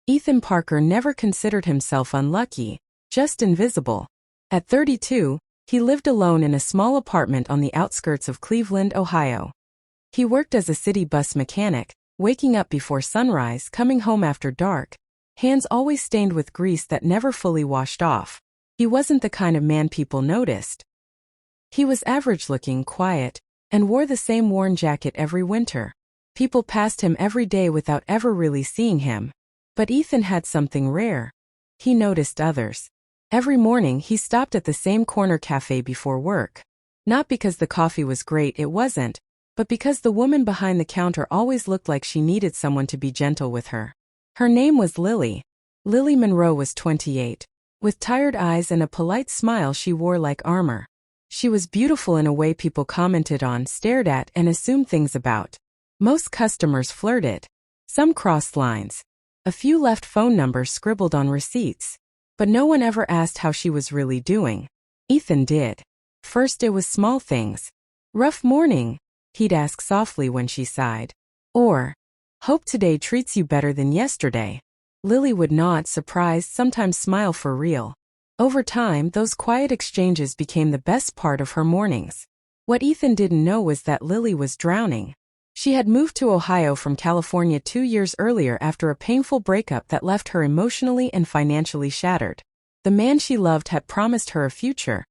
Ethan Parker never considered himself unlucky, just invisible. At 32, he lived alone in a small apartment on the outskirts of Cleveland, Ohio. He worked as a city bus mechanic, waking up before sunrise, coming home after dark, hands always stained with grease that never fully washed off. He wasn't the kind of man people noticed. He was average-looking, quiet, and wore the same worn jacket every winter. People passed him every day without ever really seeing him. But Ethan had something rare. He noticed others. Every morning he stopped at the same corner cafe before work. Not because the coffee was great, it wasn't, but because the woman behind the counter always looked like she needed someone to be gentle with her. Her name was Lily. Lily Monroe was 28. With tired eyes and a polite smile she wore like armor. She was beautiful in a way people commented on, stared at, and assumed things about. Most customers flirted. Some crossed lines. A few left phone numbers scribbled on receipts. But no one ever asked how she was really doing. Ethan did. First it was small things. "Rough morning," he'd ask softly when she sighed. Or, "Hope today treats you better than yesterday." Lily would nod, surprised, sometimes smile for real. Over time, those quiet exchanges became the best part of her mornings. What Ethan didn't know was that Lily was drowning. She had moved to Ohio from California 2 years earlier after a painful breakup that left her emotionally and financially shattered. The man she loved had promised her a future,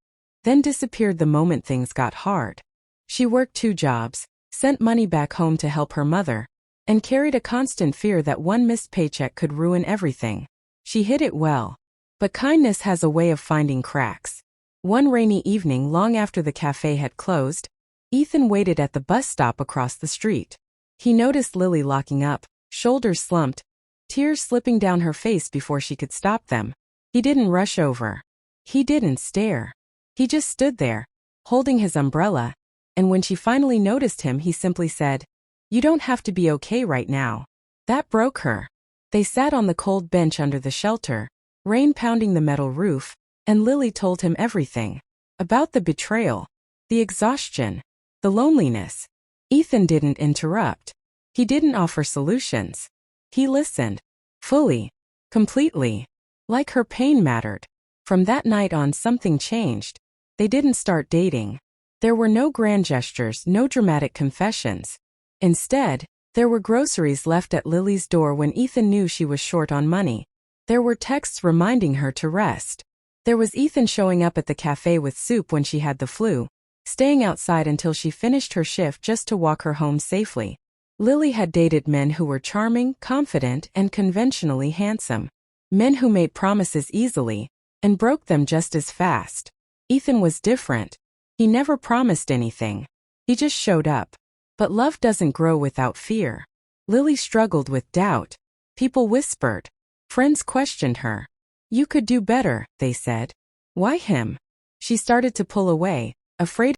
then disappeared the moment things got hard. She worked 2 jobs, sent money back home to help her mother, and carried a constant fear that one missed paycheck could ruin everything. She hid it well. But kindness has a way of finding cracks. One rainy evening, long after the cafe had closed, Ethan waited at the bus stop across the street. He noticed Lily locking up, shoulders slumped, tears slipping down her face before she could stop them. He didn't rush over. He didn't stare. He just stood there, holding his umbrella, and when she finally noticed him, he simply said, "You don't have to be okay right now." That broke her. They sat on the cold bench under the shelter, rain pounding the metal roof, and Lily told him everything. About the betrayal, the exhaustion, the loneliness. Ethan didn't interrupt. He didn't offer solutions. He listened. Fully. Completely. Like her pain mattered. From that night on, something changed. They didn't start dating. There were no grand gestures, no dramatic confessions. Instead, there were groceries left at Lily's door when Ethan knew she was short on money. There were texts reminding her to rest. There was Ethan showing up at the cafe with soup when she had the flu, staying outside until she finished her shift just to walk her home safely. Lily had dated men who were charming, confident, and conventionally handsome. Men who made promises easily and broke them just as fast. Ethan was different. He never promised anything. He just showed up. But love doesn't grow without fear. Lily struggled with doubt. People whispered. Friends questioned her. "You could do better," they said. Why him? She started to pull away, afraid